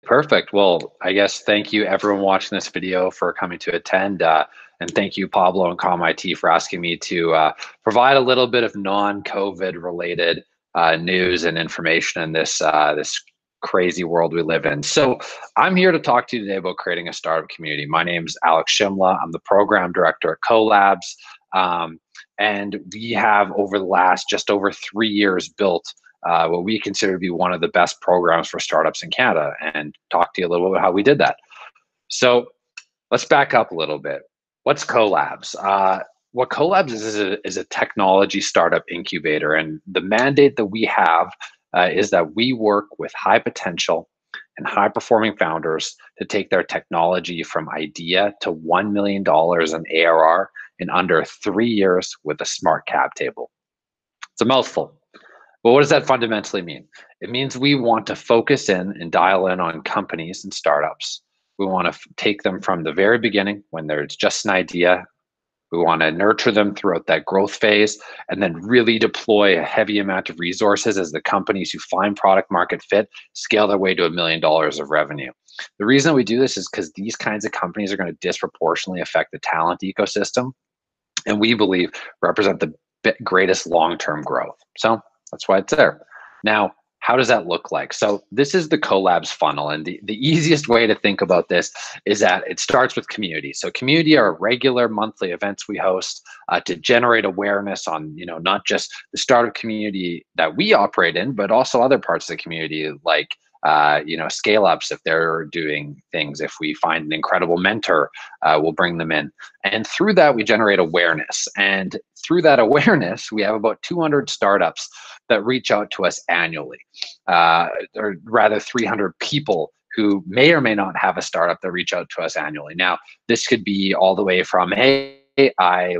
Perfect. Well, I guess thank you everyone watching this video for coming to attend. And thank you, Pablo and ComIT, for asking me to provide a little bit of non-COVID related news and information in this crazy world we live in. So I'm here to talk to you today about creating a startup community. My name is Alex Shimla. I'm the program director at Co.Labs. And we have, over the last just over 3 years, built what we consider to be one of the best programs for startups in Canada, and talk to you a little bit about how we did that. So let's back up a little bit. What's Co.Labs? What Co.Labs is a technology startup incubator, and the mandate that we have is that we work with high potential and high performing founders to take their technology from idea to $1 million in ARR in under 3 years with a smart cap table. It's a mouthful. But what does that fundamentally mean? It means we want to focus in and dial in on companies and startups. We want to take them from the very beginning when there's just an idea. We want to nurture them throughout that growth phase, and then really deploy a heavy amount of resources as the companies who find product market fit scale their way to $1 million of revenue. The reason we do this is because these kinds of companies are going to disproportionately affect the talent ecosystem, and we believe represent the greatest long-term growth. So that's why it's there. Now, how does that look like? So this is the Co.Labs funnel, and the easiest way to think about this is that it starts with community. So community are regular monthly events we host to generate awareness on, not just the startup community that we operate in, but also other parts of the community, like scale ups. If they're doing things, if we find an incredible mentor, we'll bring them in. And through that, we generate awareness. And through that awareness, we have about 200 startups that reach out to us annually, or rather 300 people who may or may not have a startup that reach out to us annually. Now, this could be all the way from, hey, I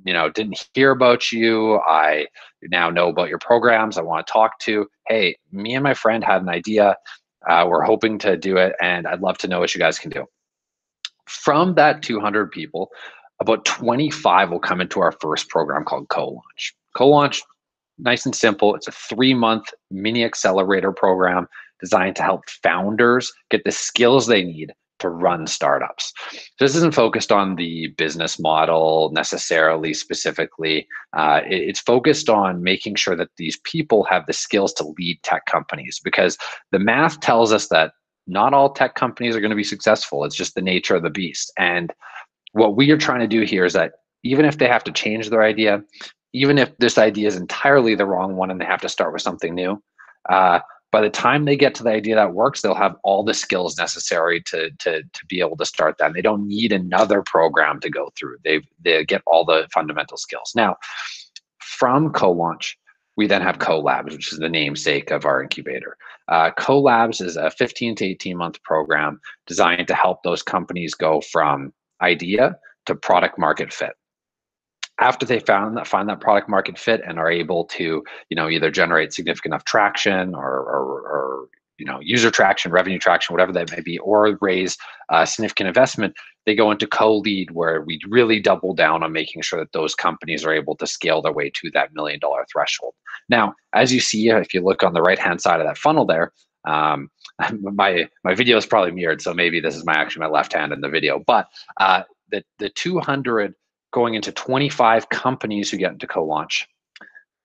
didn't hear about you. I now know about your programs. I want to talk to. Hey, me and my friend had an idea. We're hoping to do it, and I'd love to know what you guys can do. From that 200 people, about 25 will come into our first program called Co-Launch. Co-Launch, nice and simple. It's a 3-month mini accelerator program designed to help founders get the skills they need to run startups. So this isn't focused on the business model necessarily specifically. It's focused on making sure that these people have the skills to lead tech companies, because the math tells us that not all tech companies are going to be successful. It's just the nature of the beast. And what we are trying to do here is that even if they have to change their idea, even if this idea is entirely the wrong one and they have to start with something new, by the time they get to the idea that works, they'll have all the skills necessary to be able to start that. And they don't need another program to go through. They get all the fundamental skills. Now, from Co-Launch, we then have Co.Labs, which is the namesake of our incubator. Co.Labs is a 15 to 18 month program designed to help those companies go from idea to product market fit. After they find that product market fit and are able to, either generate significant enough traction or user traction, revenue traction, whatever that may be, or raise significant investment, they go into co-lead, where we really double down on making sure that those companies are able to scale their way to that $1 million threshold. Now, as you see, if you look on the right-hand side of that funnel there, my video is probably mirrored, so maybe this is my left hand in the video, but the 200 going into 25 companies who get into Co-Launch,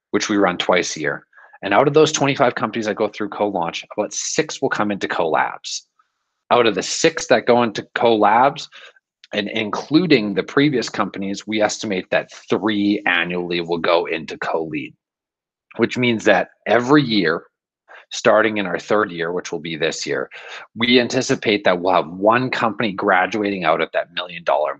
which we run twice a year. And out of those 25 companies that go through Co-Launch, about 6 will come into Co.Labs. Out of the 6 that go into Co.Labs, and including the previous companies, we estimate that 3 annually will go into Co-Lead, which means that every year, starting in our 3rd year, which will be this year, we anticipate that we'll have 1 company graduating out at that $1 million mark.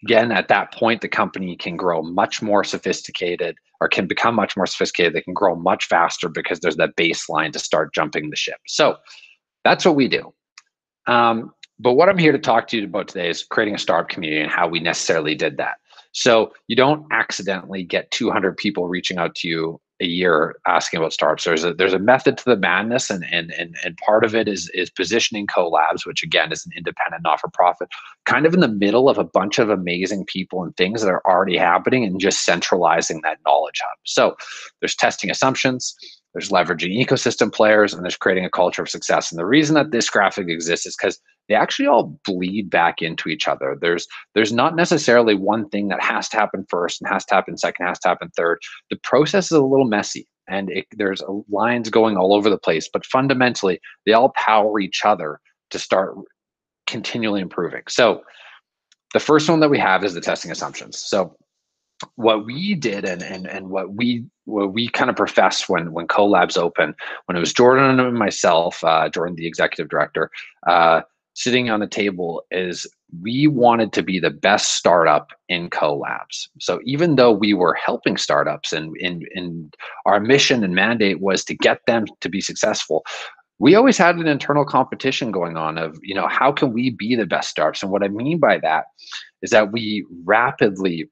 Again, at that point, the company can grow much more sophisticated, or can become much more sophisticated. They can grow much faster because there's that baseline to start jumping the ship. So that's what we do. But what I'm here to talk to you about today is creating a startup community and how we necessarily did that. So you don't accidentally get 200 people reaching out to you a year asking about startups. There's a method to the madness, and part of it is positioning Co.Labs, which again is an independent not-for-profit, kind of in the middle of a bunch of amazing people and things that are already happening, and just centralizing that knowledge hub. So there's testing assumptions, there's leveraging ecosystem players, and there's creating a culture of success. And the reason that this graphic exists is because they actually all bleed back into each other. There's not necessarily one thing that has to happen first and has to happen second, has to happen third. The process is a little messy, and there's lines going all over the place, but fundamentally they all power each other to start continually improving. So the first one that we have is the testing assumptions. So what we did and what we kind of professed when Co.Labs opened, when it was Jordan and myself, Jordan the executive director, sitting on the table, is we wanted to be the best startup in Co.Labs. So even though we were helping startups and our mission and mandate was to get them to be successful, we always had an internal competition going on of, how can we be the best startups? And what I mean by that is that we rapidly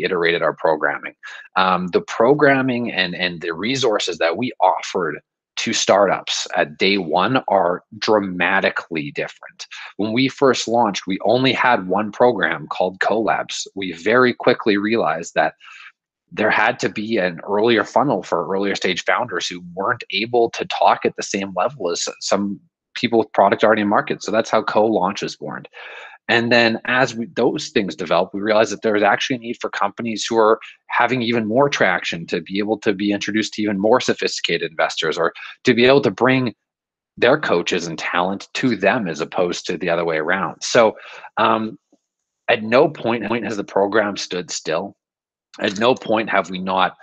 iterated our programming. The programming and the resources that we offered to startups at day one are dramatically different. When we first launched, we only had one program called Co.Labs. We very quickly realized that there had to be an earlier funnel for earlier stage founders who weren't able to talk at the same level as some people with product already in market. So that's how Co-Launch was born. And then as those things developed, we realized that there was actually a need for companies who are having even more traction to be able to be introduced to even more sophisticated investors, or to be able to bring their coaches and talent to them as opposed to the other way around. So at no point has the program stood still. At no point have we not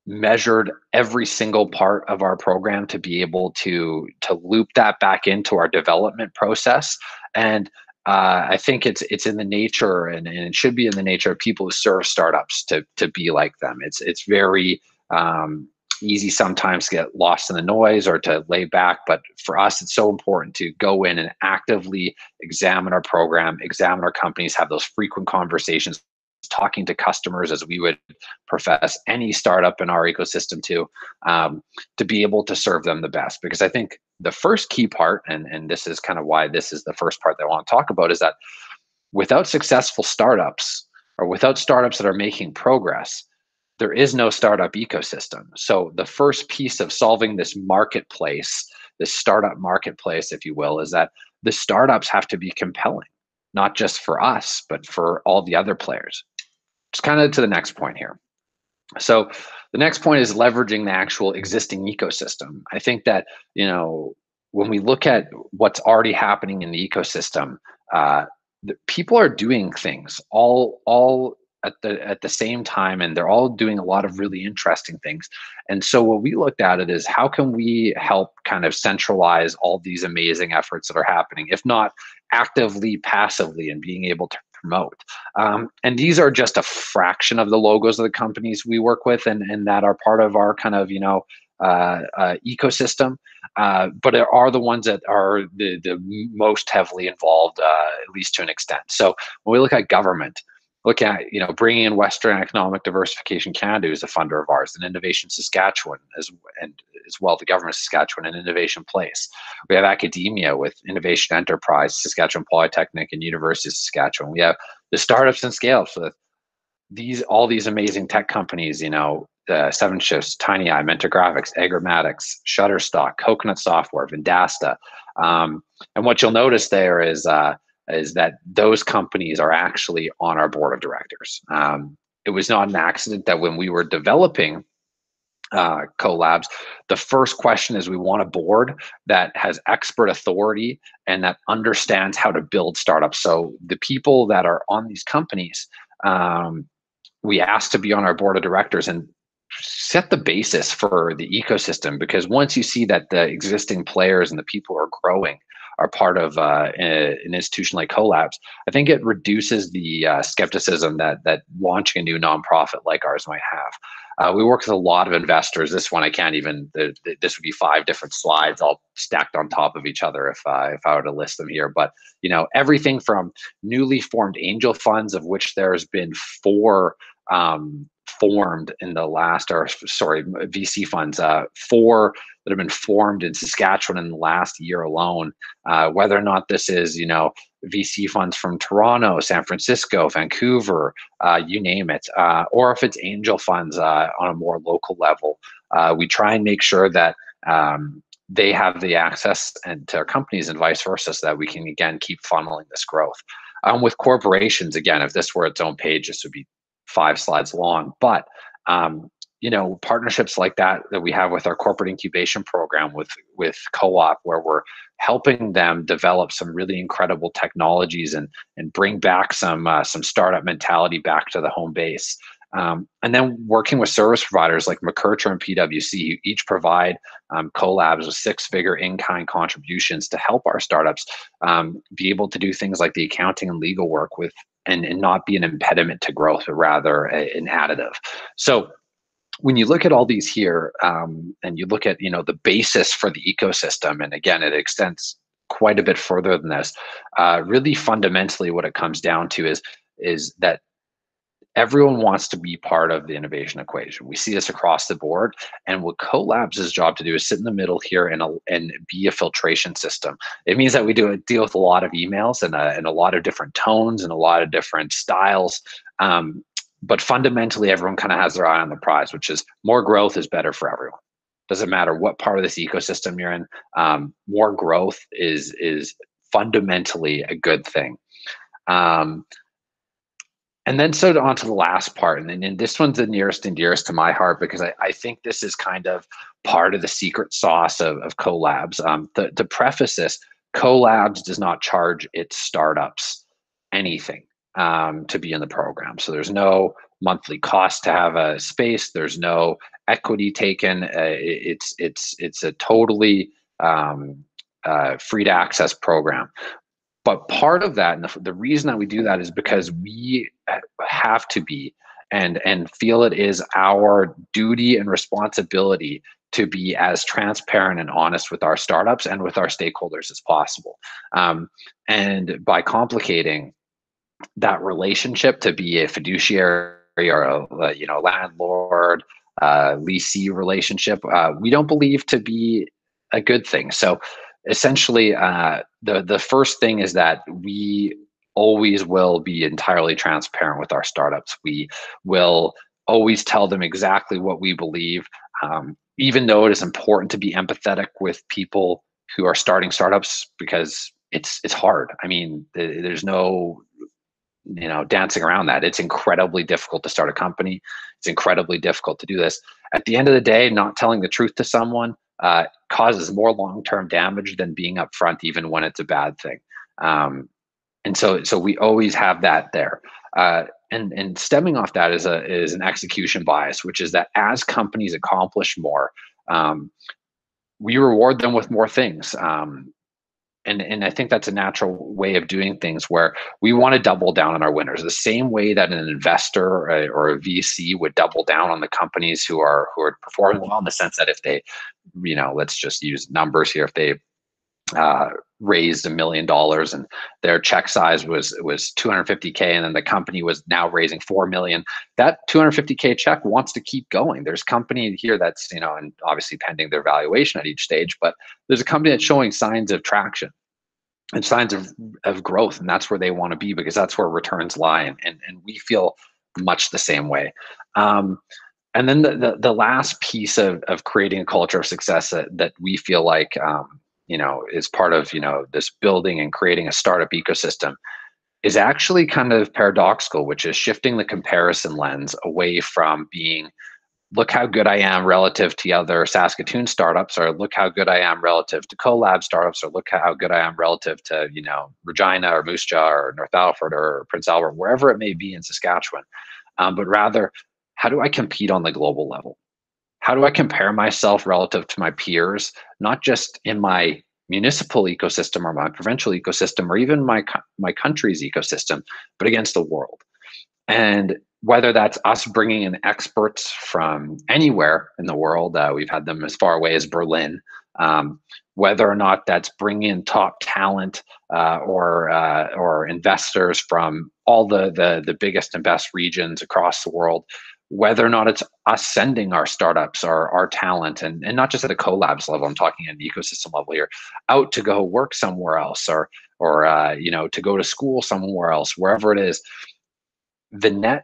measured every single part of our program to be able to loop that back into our development process. And I think it's in the nature, and it should be in the nature of people who serve startups to be like them. It's very easy sometimes to get lost in the noise or to lay back, but for us, it's so important to go in and actively examine our program, examine our companies, have those frequent conversations, talking to customers as we would profess any startup in our ecosystem to be able to serve them the best. Because I think the first key part, and this is kind of why this is the first part that I want to talk about, is that without successful startups, or without startups that are making progress, there is no startup ecosystem. So the first piece of solving this marketplace, this startup marketplace, if you will, is that the startups have to be compelling, not just for us, but for all the other players. Just kind of to the next point here. So the next point is leveraging the actual existing ecosystem. I think that, when we look at what's already happening in the ecosystem, people are doing things all at the same time, and they're all doing a lot of really interesting things. And so what we looked at it is, how can we help kind of centralize all these amazing efforts that are happening, if not actively, passively, and being able to promote. And these are just a fraction of the logos of the companies we work with and that are part of our kind of, ecosystem. But there are the ones that are the most heavily involved, at least to an extent. So when we look at government, look at, bringing in Western Economic Diversification Canada, who's a funder of ours, and Innovation Saskatchewan, as well the Government of Saskatchewan and Innovation Place. We have academia with Innovation Enterprise, Saskatchewan Polytechnic, and University of Saskatchewan. We have the startups and scale-ups with all these amazing tech companies, Seven Shifts, Tiny Eye, Mentor Graphics, Agramatics, Shutterstock, Coconut Software, Vendasta. And what you'll notice there is that those companies are actually on our board of directors. It was not an accident that when we were developing Co.Labs, the first question is, we want a board that has expert authority and that understands how to build startups. So the people that are on these companies, we ask to be on our board of directors and set the basis for the ecosystem. Because once you see that the existing players and the people who are growing are part of an institution like Co.Labs, I think it reduces the skepticism that launching a new nonprofit like ours might have. We work with a lot of investors. This one I can't even. This would be 5 different slides all stacked on top of each other if I were to list them here. But everything from newly formed angel funds, of which there's been 4 formed in the last, VC funds, 4 that have been formed in Saskatchewan in the last year alone. Whether or not this is, VC funds from Toronto, San Francisco, Vancouver, you name it, or if it's angel funds on a more local level. We try and make sure that they have the access and to our companies and vice versa, so that we can again keep funneling this growth. With corporations, again, if this were its own page, this would be 5 slides long. But partnerships like that we have with our corporate incubation program with Co-op, where we're helping them develop some really incredible technologies and bring back some startup mentality back to the home base. And then working with service providers like McKercher and PwC, who each provide Co.Labs with 6-figure in-kind contributions to help our startups be able to do things like the accounting and legal work with, and not be an impediment to growth, but rather an additive. So when you look at all these here, and you look at the basis for the ecosystem, and again, it extends quite a bit further than this. Really, fundamentally, what it comes down to is that everyone wants to be part of the innovation equation. We see this across the board, and what Co.Labs' job to do is sit in the middle here and be a filtration system. It means that we deal with a lot of emails and a lot of different tones and a lot of different styles. But fundamentally, everyone kind of has their eye on the prize, which is more growth is better for everyone. Doesn't matter what part of this ecosystem you're in. More growth is fundamentally a good thing. And then so on to the last part, and this one's the nearest and dearest to my heart, because I think this is kind of part of the secret sauce of Co.Labs. To preface this, Co.Labs does not charge its startups anything to be in the program. So there's no monthly cost to have a space. There's no equity taken. It's a totally free to access program. But part of that, and the reason that we do that, is because we have to be and feel it is our duty and responsibility to be as transparent and honest with our startups and with our stakeholders as possible. And by complicating that relationship to be a fiduciary or a landlord leasee relationship, we don't believe to be a good thing. So essentially, the first thing is that we always will be entirely transparent with our startups. We will always tell them exactly what we believe, even though it is important to be empathetic with people who are starting startups, because it's hard. I mean, there's no dancing around that. It's incredibly difficult to start a company. It's incredibly difficult to do this. At the end of the day, not telling the truth to someone causes more long-term damage than being upfront, even when it's a bad thing. And so we always have that there. And stemming off that is an execution bias, which is that as companies accomplish more, we reward them with more things. And I think that's a natural way of doing things, where we want to double down on our winners, the same way that an investor or a VC would double down on the companies who are performing well, in the sense that if they, let's just use numbers here, if they raised $1 million and their check size was 250K, and then the company was now raising 4 million, that 250K check wants to keep going. There's company here that's, and obviously pending their valuation at each stage, but there's a company that's showing signs of traction and signs of growth, and that's where they want to be, because that's where returns lie, and we feel much the same way. And then the last piece of creating a culture of success that we feel like is part of this building and creating a startup ecosystem is actually kind of paradoxical, which is shifting the comparison lens away from being, look how good I am relative to other Saskatoon startups, or look how good I am relative to Co.Labs startups, or look how good I am relative to Regina or Moose Jaw or North Alfred or Prince Albert, wherever it may be in Saskatchewan, but rather, how do I compete on the global level? How do I compare myself relative to my peers, not just in my municipal ecosystem or my provincial ecosystem or even my country's ecosystem, but against the world? And whether that's us bringing in experts from anywhere in the world, we've had them as far away as Berlin, whether or not that's bringing in top talent or investors from all the biggest and best regions across the world, whether or not it's us sending our startups, our talent, and not just at a Co.Labs level, I'm talking at an ecosystem level here, out to go work somewhere else, or to go to school somewhere else, wherever it is, the net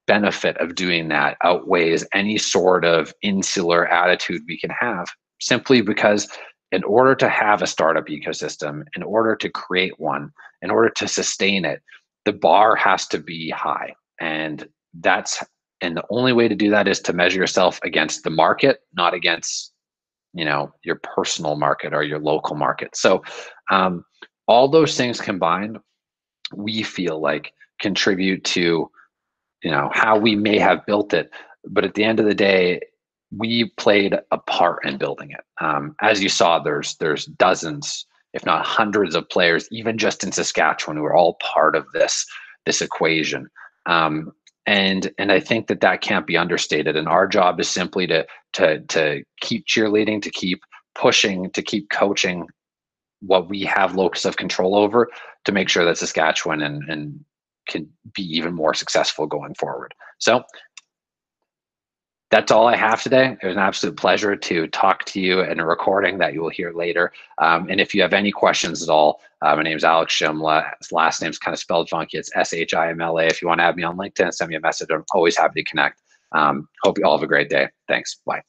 benefit of doing that outweighs any sort of insular attitude we can have, simply because in order to have a startup ecosystem, in order to create one, in order to sustain it, the bar has to be high. And the only way to do that is to measure yourself against the market, not against, your personal market or your local market. So all those things combined, we feel like contribute to how we may have built it, but at the end of the day, we played a part in building it. As you saw, there's dozens, if not hundreds, of players, even just in Saskatchewan, who are all part of this equation. And I think that can't be understated. And our job is simply to keep cheerleading, to keep pushing, to keep coaching what we have locus of control over, to make sure that Saskatchewan and can be even more successful going forward. So that's all I have today. It was an absolute pleasure to talk to you in a recording that you will hear later. And if you have any questions at all, my name is Alex Shimla. His last name's kind of spelled funky. It's Shimla. If you want to add me on LinkedIn, send me a message. I'm always happy to connect. Hope you all have a great day. Thanks. Bye.